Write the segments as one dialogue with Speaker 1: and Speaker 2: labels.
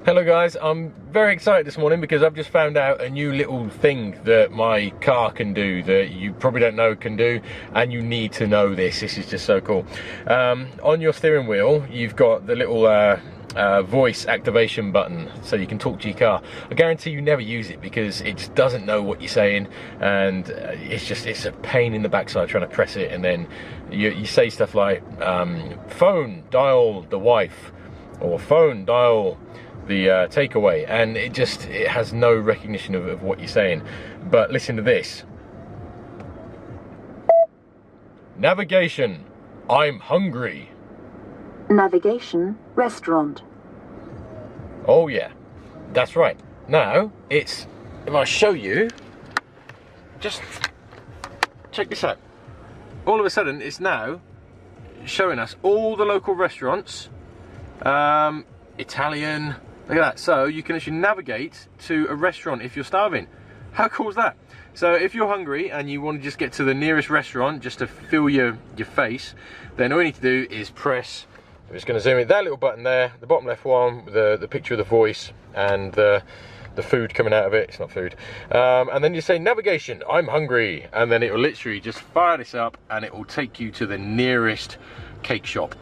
Speaker 1: Hello guys, I'm very excited this morning because I've just found out a new little thing that my car can do that you probably don't know can do, and you need to know this. This is just so cool. On your steering wheel, you've got the little voice activation button, so you can talk to your car. I guarantee you never use it because it just doesn't know what you're saying, and it's a pain in the backside trying to press it, and then you say stuff like phone dial the wife, or phone dial the takeaway, and it has no recognition of what you're saying. But listen to this. Navigation, I'm hungry.
Speaker 2: Navigation, restaurant.
Speaker 1: Oh yeah, that's right. Now if I show you, just check this out. All of a sudden it's now showing us all the local restaurants, Italian. Look at that. So you can actually navigate to a restaurant if you're starving. How cool is that? So if you're hungry and you want to just get to the nearest restaurant just to fill your face, then all you need to do is press, I'm just going to zoom in, that little button there, the bottom left one, with the picture of the voice and the food coming out of it. It's not food. And then you say navigation, I'm hungry, and then it will literally just fire this up and it will take you to the nearest cake shop.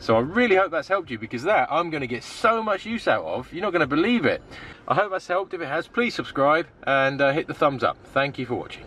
Speaker 1: So I really hope that's helped you, because that I'm going to get so much use out of, you're not going to believe it. I hope that's helped. If it has, please subscribe and hit the thumbs up. Thank you for watching.